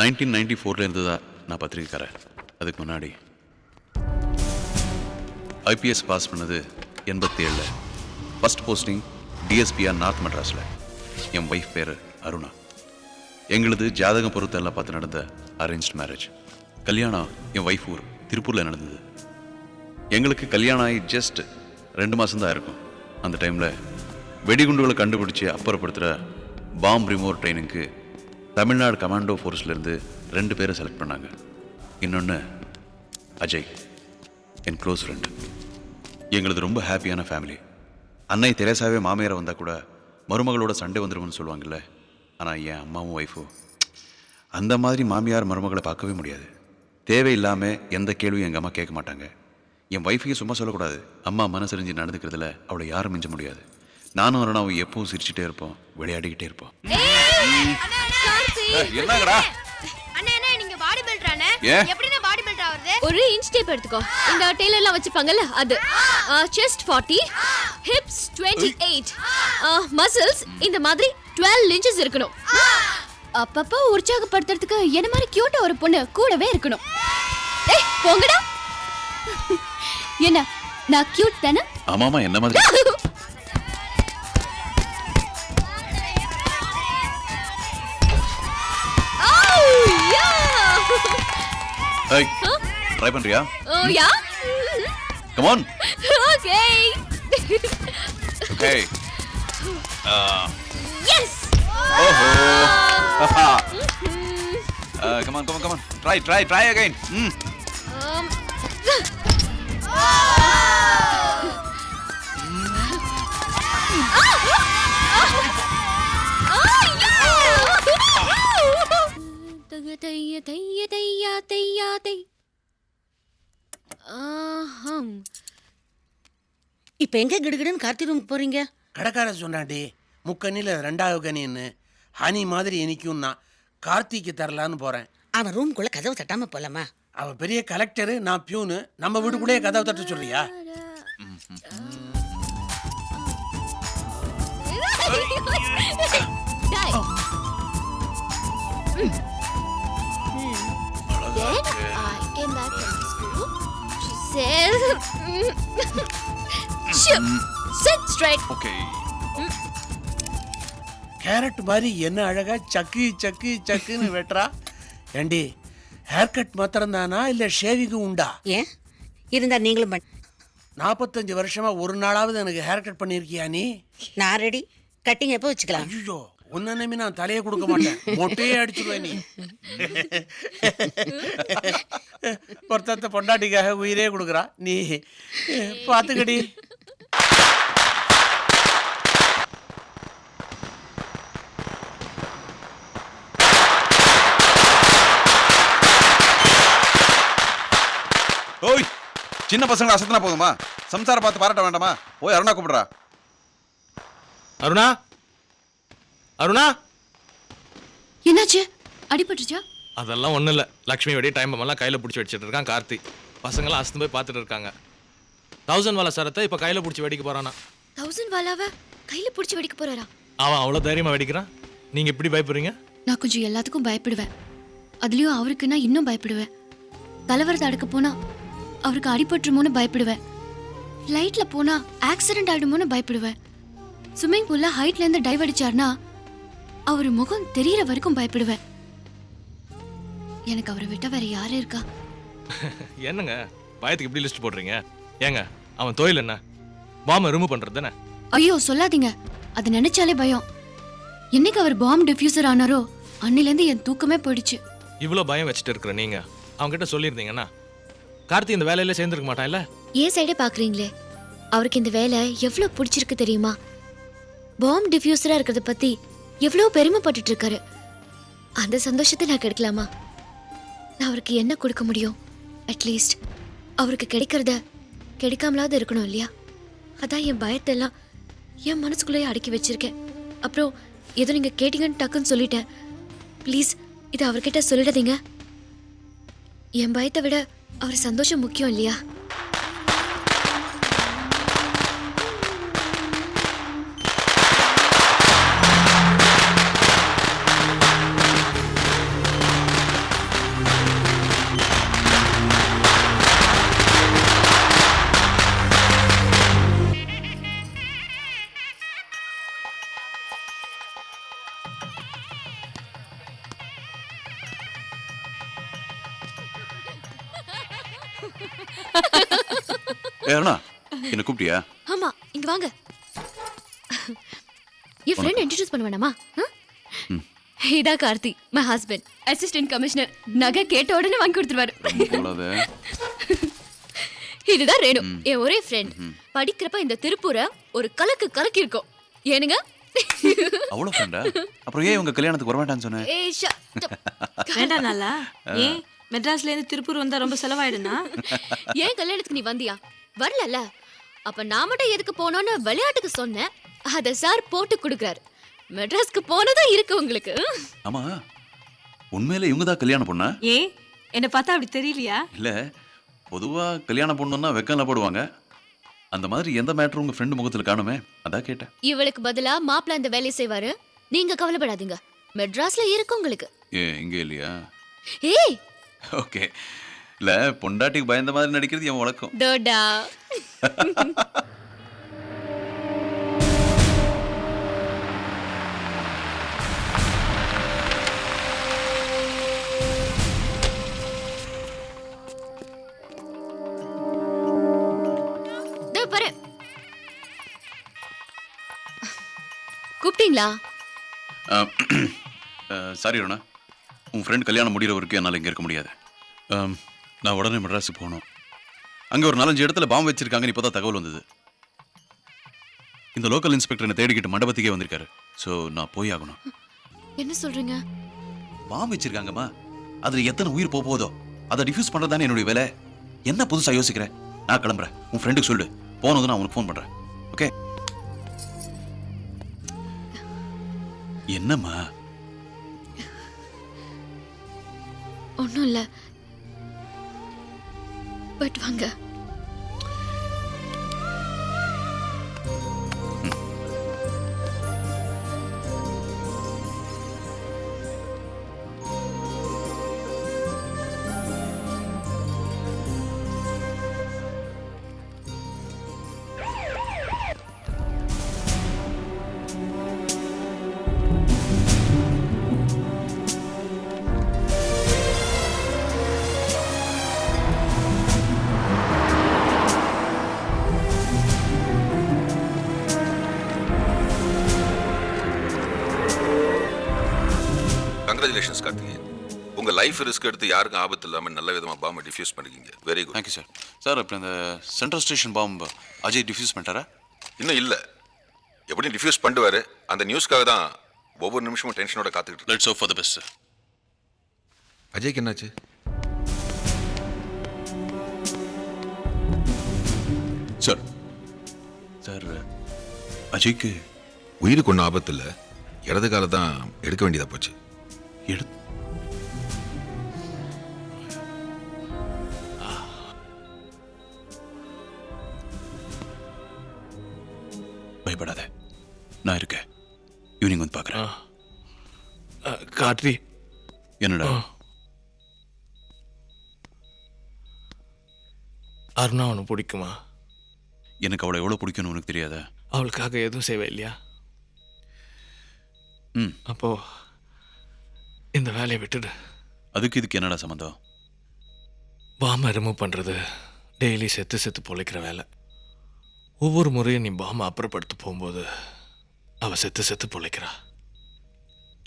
1994 தான் நான் பத்திரிக்கைக்காரன். அதுக்கு முன்னாடி ஐபிஎஸ் பாஸ் பண்ணது 87. ஃபர்ஸ்ட் போஸ்டிங் டிஎஸ்பிஆர் நார்த் மெட்ராஸில். என் ஒய்ஃப் பேர் அருணா. எங்களது ஜாதகம் பொறுத்தெல்லாம் பார்த்து நடந்த அரேஞ்ச்ட் மேரேஜ். கல்யாணம் என் ஒய்ஃப் ஊர் திருப்பூரில் நடந்தது. எங்களுக்கு கல்யாணம் ஆகி ஜஸ்ட் 2 மாதம்தான் இருக்கும். அந்த டைமில் வெடிகுண்டுகளை கண்டுபிடிச்சி அப்புறப்படுத்துகிற பாம் ரிமூவர் ட்ரைனிங்க்கு தமிழ்நாடு கமாண்டோ ஃபோர்ஸ்லேருந்து 2 பேரை செலக்ட் பண்ணாங்க. இன்னொன்று அஜய், என் க்ளோஸ் ஃப்ரெண்டு. எங்களது ரொம்ப ஹாப்பியான ஃபேமிலி. அன்னை தெரேசாவே மாமியாரை வந்தால் கூட மருமகளோட சண்டை வந்துடும்னு சொல்லுவாங்கல்ல. ஆனால் என் அம்மாவும் ஒய்ஃபும் அந்த மாதிரி மாமியார் மருமகளை பார்க்கவே முடியாது. தேவையில்லாமல் எந்த கேள்வியும் எங்கள் அம்மா கேட்க மாட்டாங்க. என் ஒய்ஃபையும் சும்மா சொல்லக்கூடாது. அம்மா மனசறிஞ்சு நடந்துக்கிறதுல அவளை யாரும் மிஞ்ச முடியாது. நானும் அருணாவும் எப்பவும் சிரிச்சுட்டே இருப்போம், விளையாடிக்கிட்டே இருப்போம். என்னங்கடா ஒரு இன்ச் டேப் எடுத்துக்கோ. இந்த டெய்லர்லாம் வச்சுப்பாங்கல்ல அது. செஸ்ட் 40, ஹிப்ஸ் 28, மசில்ஸ் இந்த மாதிரி 12 inches இருக்கணும். அப்பப்போ உற்சாகப்படுத்துறதுக்கு என்ன மாதிரி கியூட்டா ஒரு பொண்ணு கூடவே இருக்கணும். ஏய் போங்கடா. என்ன நான் கியூட் தானே? ஆமாமா, என்ன மாதிரி? Hey, try பண்றியா? Oh yeah. Come on. Okay. Okay. Yes. Oh. Come on. Try again. இப்ப எங்க கிடுகிடுன்னு கார்த்தி ரூம் போறீங்க? கடைக்காரன் சொன்னாண்டி, முக்கண்ணில 2வது கனின்னு ஹனி மாதிரி இனிக்கும்னா கார்த்திக்கு தரலான்னு போறேன். அவன் ரூம்குள்ள கதவு தட்டாம போலாமா? அவன் பெரிய கலெக்டரு, நான் பியூனு. நம்ம வீட்டுக்குள்ளேயே கதவு தட்ட சொல்றியா? Then I came back from school. She says, sit straight. Okay. Carrot மாதிரி என்ன அழகா சக்குன்னு வெட்டுறா. ஏண்டி, ஹேர் கட் மாத்திரம் தானா இல்ல ஷேவிங்கும் உண்டா? ஏன் இருந்தா நீங்களும் 45 வருஷமா ஒரு நாளாவது எனக்கு ஹேர் கட் பண்ணிருக்கியா நீ? நான் ரெடி. கட்டிங் எப்போ வச்சுக்கலாம்? ஐயோ, உன்ன நம்பி நான் தலையை கொடுக்க மாட்டேன். மொட்டையே அடிச்சுடுவேன் நீ. பொருத்தத்தை பொண்டாட்டிக்காக உயிரே கொடுக்குறா நீ. பாத்துக்கடி. ஓய், சின்ன பசங்களை அசத்தினா போதுமா? சம்சார பார்த்து பாராட்ட வேண்டாமா? போய் அருணா கூப்பிடுறா. அருணா, என்னாச்சு? அடிபட்டுச்சா? அதெல்லாம் ஒன்றும் இல்லை. லக்ஷ்மி வெடி டைம் எல்லாம் கையில் பிடிச்சி வச்சுட்டு இருக்கான் கார்த்தி. பசங்களாம் அசத்து போய் பார்த்துட்டு இருக்காங்க. 1000 வாலா சரத்தை இப்போ கையில் பிடிச்சி வெடிக்க போறானா? 1000 வாலாவை கையில பிடிச்சி வெடிக்க போறாரா? அவன் அவ்வளோ தைரியமாக வெடிக்கிறான். நீங்கள் எப்படி பயப்படுறீங்க? நான் கொஞ்சம் எல்லாத்துக்கும் பயப்படுவேன். அதுலயும் அவருக்கு நான் இன்னும் பயப்படுவேன். கலவரத்தை அடுக்க போனா அவருக்கு அடிபட்டுருமோன்னு பயப்படுவேன். ஃப்ளைட்ல போனா ஆக்சிடென்ட் ஆயிடுமோன்னு பயப்படுவேன். ஸ்விம்மிங் பூல்ல ஹைட்ல இருந்து டைவ் அடிச்சார்னா அவர் முகம் தெரியற வரைக்கும் பயப்படுவேன். எனக்கு அவரை விட்டா வேற யாரு இருக்கா? என்னங்க பயத்துக்கு இப்படி லிஸ்ட் போடுறீங்க? ஏங்க அவன் தொழில் என்ன? பாம்பை ரிமூவ் பண்ணுறது தானே? ஐயோ சொல்லாதீங்க, அது நினைச்சாலே பயம். என்னைக்கு அவர் பாம்பு டிஃப்யூசர் ஆனாரோ அன்னிலேருந்து என் தூக்கமே போயிடுச்சு. இவ்வளோ பயம் வச்சுட்டு இருக்கிற நீங்க அவங்ககிட்ட சொல்லியிருந்தீங்கன்னா கார்த்தி இந்த வேலையில சேர்ந்துருக்க மாட்டான் இல்ல? ஏன் சைடே பாக்குறீங்களே, அவருக்கு இந்த வேலை எவ்வளவு பிடிச்சிருக்கு தெரியுமா? பாம்பு டிஃப்யூசரா இருக்கிறத பத்தி எவ்வளவு பெருமைப்பட்டுட்டு இருக்காரு. அந்த சந்தோஷத்தை நான் கெடுக்கலாமா? நான் அவருக்கு என்ன கொடுக்க முடியும்? அட்லீஸ்ட் அவருக்கு கிடைக்கிறத கிடைக்காமலாவது இருக்கணும் இல்லையா? அதான் என் பயத்தெல்லாம் என் மனசுக்குள்ளேயே அடக்கி வச்சிருக்கேன். அப்புறம் ஏதோ நீங்க கேட்டீங்கன்னு டக்குன்னு சொல்லிட்டேன். ப்ளீஸ் இதை அவர்கிட்ட சொல்லிடாதீங்க. என் பயத்தை விட அவர் சந்தோஷம் முக்கியம் இல்லையா? அருணா என்ன கூப்பிட்டியா? ஆமா இங்க வாங்க. என் ஃப்ரெண்ட் இன்ட்ரோடியூஸ் பண்ண வேணாமா? இதா Karthi, my husband, assistant commissioner. நகை கேட்ட உடனே வாங்கி கொடுத்துருவாரு. போலாத. இதுதான் ரேணு, என் ஒரே ஃப்ரெண்ட். படிக்கிறப்ப இந்த திருப்பூரை ஒரு கலக்கு கலக்கி இருக்கோம். ஏனுங்க? அவ்வளோ ஃப்ரெண்டா? அப்புறம் ஏன் உங்க கல்யாணத்துக்கு வர வேண்டாம்னு சொன்னேன்? ஏய் வேண்டாம் நாளா? ஏன் மெட்ராஸ்ல இருந்து திருப்பூர் வந்தா ரொம்ப செலவாயிடுனா? ஏன் கல்யாணத்துக்கு நீ வந்தியா? வரலல்ல. அப்ப நான் மட்டும் எதுக்கு போனோன்னு விளையாட்டுக்கு சொன்னேன். அத சார் போட்டு கொடுக்குறாரு. மெட்ராஸ்க்கு போனதா இருக்கு உங்களுக்கு. ஆமா, உண்மையில இவங்க தான் கல்யாணம் பொண்ணா? ஏன் என்ன பார்த்தா அப்படி தெரியலையா? இல்ல, பொதுவா கல்யாணம் பொண்ணுன்னா வெக்கம்ல போடுவாங்க. அந்த மாதிரி எந்த மேட்டரும் உங்க ஃப்ரெண்டு முகத்துல காணுமே, அதான் கேட்டேன். இவளுக்கு பதிலா மாப்பிள்ள அந்த வேலையை செய்வாரு. நீங்க கவலைப்படாதீங்க, மெட்ராஸ்ல இருக்கு உங்களுக்கு. இங்க இல்லையா? ஏய் ஓகே. இல்ல, பொண்டாட்டிக்கு பயந்த மாதிரி நடிக்கிறது என் வழக்கம். டோடா. பாரு, கூப்பிட்டீங்களா? சாரி ரோனா, உன் ஃப்ரெண்ட் கல்யாணம் முடிகிற வரைக்கும் என்னால் இங்கே இருக்க முடியாது. நான் உடனே மெட்ராஸுக்கு போகணும். அங்கே ஒரு 4-5 இடத்துல பாம்பு வச்சிருக்காங்கன்னு இப்போ தான் தகவல் வந்தது. இந்த லோக்கல் இன்ஸ்பெக்டர் என்னை தேடிக்கிட்டு மண்டபத்துக்கே வந்திருக்காரு. ஸோ நான் போய் ஆகணும். என்ன சொல்றீங்க? பாம்பு வச்சிருக்காங்கம்மா, அதில் எத்தனை உயிர் போதோ அதை டிஃப்யூஸ் பண்ணுறது தானே என்னுடைய வேலை. என்ன புதுசாக யோசிக்கிறேன்? நான் கிளம்புறேன். உன் ஃப்ரெண்டுக்கு சொல்லு, போனதும் நான் உனக்கு ஃபோன் பண்ணுறேன். ஓகே? என்னம்மா? ஒன்றும் இல்லை, பட் வாங்க. கங்க்ராச்சுலேஷன்ஸ் கார்த்திகேயன், உங்க லைஃப் ரிஸ்க் எடுத்து யாருக்கும் ஆபத்து இல்லாமல் நல்ல விதமாக பாம்பை டிஃப்யூஸ் பண்ணிருக்கீங்க. Very good. Thank you sir. Sir, இப்போ இந்த சென்ட்ரல் ஸ்டேஷன் பாம்பு அஜய் டிஃப்யூஸ் பண்ணிட்டாரா? இன்னும் இல்லை, எப்படியும் டிஃப்யூஸ் பண்ணுவாரு. அந்த நியூஸ்க்காக தான் ஒவ்வொரு நிமிஷமும் டென்ஷனோட காத்துக்கிட்டு. Let's hope for the best sir. அஜய்க்கு என்னாச்சு? சார் சார் அஜய்க்கு உயிருக்கு ஒன்றும் ஆபத்து இல்லை, இடது காலை தான் எடுக்க வேண்டியதாக போச்சு. பயப்படாத, நான் இருக்கேன். ஈவினிங் வந்து பார்க்குறேன். கார்த்தி, என்னடா? அருணா உனக்கு பிடிக்குமா? எனக்கு அவளை எவ்வளோ பிடிக்கும்னு உனக்கு தெரியாதா? அவளுக்காக எதுவும் செய்வே இல்லையா? ம். அப்போ இந்த வேலையை விட்டுடு. அதுக்கு இதுக்கு என்னடா சம்மந்தம்? பாம்பை ரிமூவ் பண்ணுறது டெய்லி செத்து செத்து பொழைக்கிற வேலை. ஒவ்வொரு முறையும் நீ பாம்பை அப்புறப்படுத்த போகும்போது அவள் செத்து செத்து பொழைக்கிறா.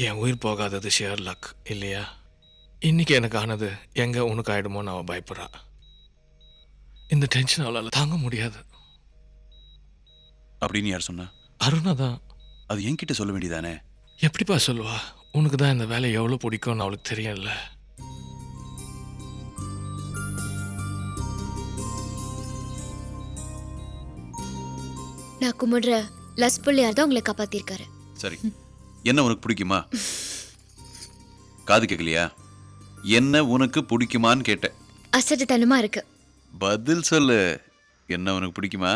என் உயிர் போகாதது ஷேர் லக் இல்லையா? இன்னைக்கு எனக்கு ஆனது எங்கே உனக்கு ஆகிடுமோன்னு அவள் பயப்படுறா. இந்த டென்ஷன் அவளால் தாங்க முடியாது. அப்படின்னு யார் சொன்னா? அருணா தான். அது என்கிட்ட சொல்ல வேண்டியதானே? எப்படிப்பா சொல்லுவா? உனக்கு தான் இந்த வேலை எவ்வளோ பிடிக்கும்னு அவளுக்கு தெரியும்ல. நான் கும்பிடுற லஸ் பிள்ளையார் தான் உங்களை காப்பாத்திருக்காரு. சரி, என்ன உனக்கு பிடிக்குமா? காது கேட்கலையா? என்ன உனக்கு பிடிக்குமான்னு கேட்டேன். அசட்டுத்தனமா இருக்கு. பதில் சொல்லு. என்ன உனக்கு பிடிக்குமா?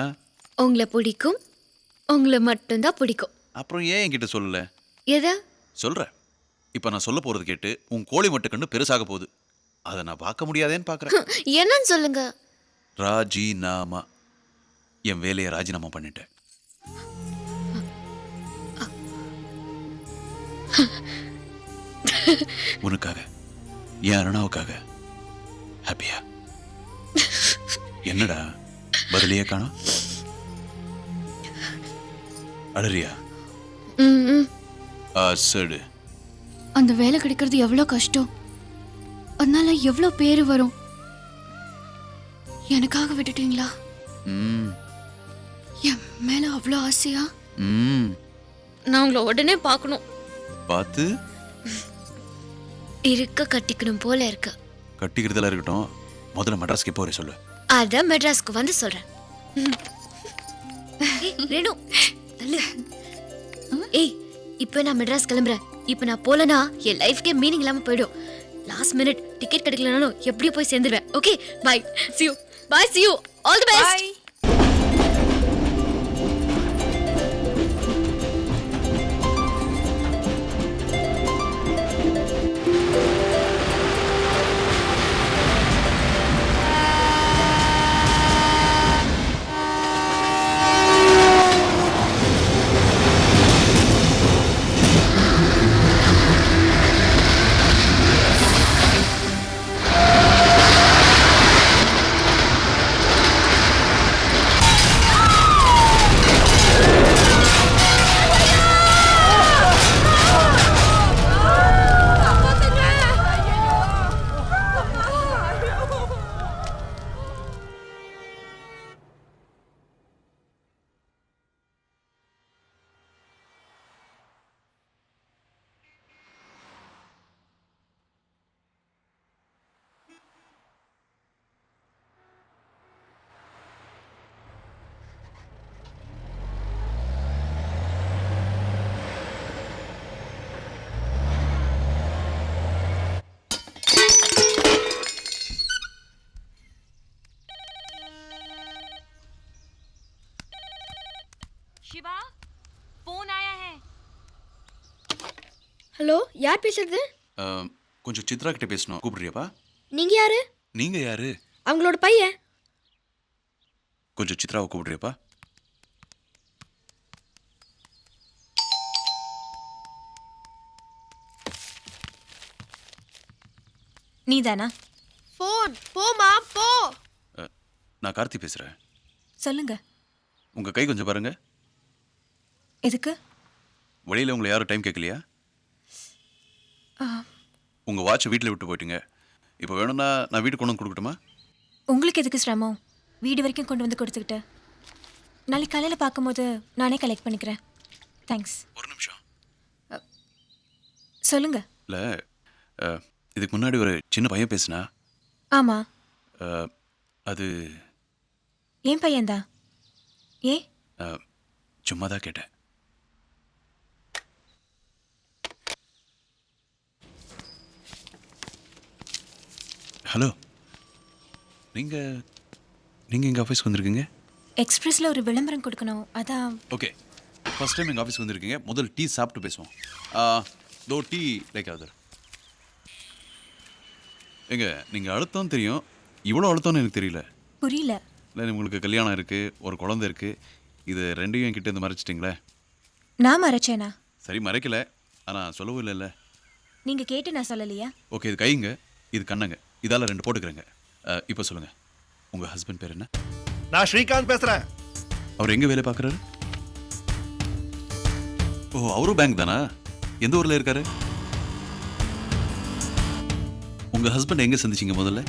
உங்களை பிடிக்கும், உங்களை மட்டும்தான் பிடிக்கும். அப்புறம் ஏன் என்கிட்ட சொல்லல? எதை சொல்கிறேன். இப்போ நான் சொல்ல போகிறது கேட்டு உன் கோழி மட்டும் கண்ணு பெருசாக போகுது. அதை நான் பார்க்க முடியாதேன்னு பார்க்குறேன். என்னன்னு சொல்லுங்க. ராஜினாமா. என் வேலையை ராஜினாமா பண்ணிட்டேன். உனக்காக, என் அருணாவுக்காக. ஹாப்பியா? என்னடா பதிலையே காணோம்? அழறியா? சரி. அந்த வேலை கிடைக்கிறது எவ்வளோ கஷ்டம், அதனால எவ்வளோ பேர் வரும். எனக்காக விட்டுட்டீங்களா? ம் என் மேல அவ்வளோ ஆசையா? ம் நான் உங்களை உடனே பார்க்கணும். பார்த்து இருக்க கட்டிக்கணும் போல இருக்கு. கட்டிக்கிறதெல்லாம் இருக்கட்டும், முதல்ல மெட்ராஸ்க்கு போறே சொல்லு. அதான் மெட்ராஸ்க்கு வந்து சொல்றேன். ஏய், ரேணு, தள்ளு. ஏய், இப்போ நான் மெட்ராஸ் கிளம்புறேன். இப்போ நான் போலனா என் லைஃப்க்கே மீனிங் இல்லாம போயிடும். லாஸ்ட் மினிட் டிக்கெட் கிடைக்கலனாலும் எப்படியும் போய் சேர்ந்துருவேன். Okay, bye. See you. Bye, see you. All the best. Bye. Shiva phone आया है. ஹலோ, யார் பேசுறது? கொஞ்சம் சித்ரா கிட்ட பேசணும், கூப்பிடுறியாப்பா? நீங்க யாரு? நீங்க யாரு? அவங்களோட பையன். கொஞ்சம் சித்ராவை கூப்பிடுறியாப்பா? நீதானா? போன் போமா போ. நான் கார்த்தி பேசுறேன். சொல்லுங்க. உங்க கை கொஞ்சம் பாருங்க. எதுக்கு? வெளியில உங்களை யாரும் டைம் கேட்கலையா? உங்க வாட்ச் வீட்டில் விட்டு போயிட்டீங்க. இப்போ வேணும்னா நான் வீட்டுக்கு கொண்டு வந்து கொடுக்கட்டுமா? உங்களுக்கு எதுக்கு சிரமம்? வீடு வரைக்கும் கொண்டு வந்து கொடுத்துக்கிட்டு. நாளைக்கு காலையில் பார்க்கும்போது நானே கலெக்ட் பண்ணிக்கிறேன். தேங்க்ஸ். ஒரு நிமிஷம். சொல்லுங்க. இல்லை, இதுக்கு முன்னாடி ஒரு சின்ன பையன் பேசுனா. ஆமாம். அது ஏன் பையன்தான்? ஏன்? சும்மா தான் கேட்டேன். ஹலோ, நீங்கள் எங்கள் ஆஃபீஸ்க்கு வந்திருக்கீங்க? எக்ஸ்பிரஸில் ஒரு விளம்பரம் கொடுக்கணும், அதான். ஓகே, ஃபர்ஸ்ட் டைம் எங்கள் ஆஃபீஸ்க்கு வந்திருக்கீங்க. முதல் டீ சாப்பிட்டு பேசுவோம். தோ டீ லைக் அதர். எங்க நீங்கள் அழுத்தம் தெரியும், இவ்வளோ அழுத்தம்னு எனக்கு தெரியல. புரியல. இல்லை, உங்களுக்கு கல்யாணம் இருக்குது, ஒரு குழந்தை இருக்குது, இது ரெண்டையும் என்கிட்ட இருந்து மறைச்சிட்டிங்களே. நான் மறைச்சேனா? சரி, மறைக்கல, ஆனால் சொல்லவும் இல்லைல்ல. நீங்கள் கேட்டு நான் சொல்லலையா? ஓகே, இது கைங்க, இது கண்ணங்க, இதால் 2 போட்டுக்கிறேங்க. இப்போ சொல்லுங்கள், உங்கள் ஹஸ்பண்ட் பேர் என்ன? நான் ஸ்ரீகாந்த் பேசுறேன். அவர் எங்கே வேலை பார்க்குறாரு? ஓ, அவரும் பேங்க் தானா? எந்த ஊரில் இருக்காரு? உங்கள் ஹஸ்பண்ட் எங்கே சந்திச்சிங்க முதல்ல?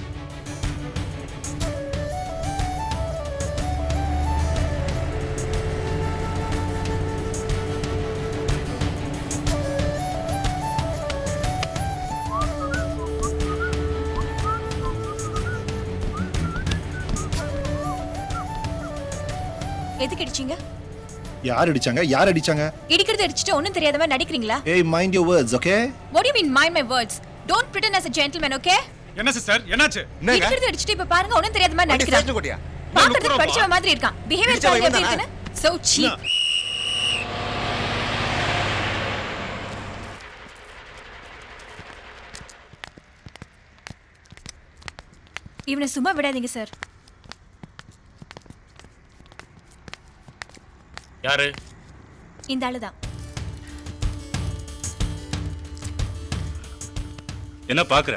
எதுக்கு அடிச்சீங்க? யார் அடிச்சாங்க? யார் அடிச்சாங்க? இடிக்கிறது அடிச்சிட்டு ஒன்றும் தெரியாத மாதிரி நடிக்கிறீங்களா? ஏய், mind your words, okay? What do you mean mind my words? Don't pretend as a gentleman, okay? என்ன சிஸ்டர், என்னாச்சு? இடிக்கிறது அடிச்சிட்டு இப்ப பாருங்க ஒன்றும் தெரியாத மாதிரி நடிக்கிறான். பார்க்கறதுக்கு படிச்சவ மாதிரி இருக்கான். பிஹேவியர் பாருங்க எப்படி இருக்குன்னு. So cheap. இவனை சும்மா விடாதீங்க சார். யாரு? இந்த ஆளுதான். என்ன பாக்குற?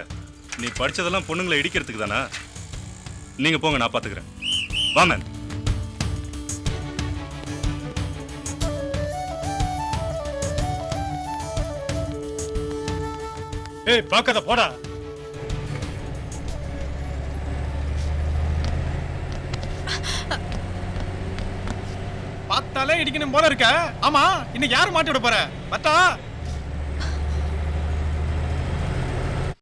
நீ படிச்சதெல்லாம் பொண்ணுங்களை இடிக்கிறதுக்கு தானா? நீங்க போங்க, நான் பாத்துக்கிறேன். வா மேன். ஏய் பார்க்காத போடா. பார்த்தாலே இடிக்கணும் போல இருக்க. ஆமா இன்னைக்கு யாரு மாட்டி விட போற பத்தா?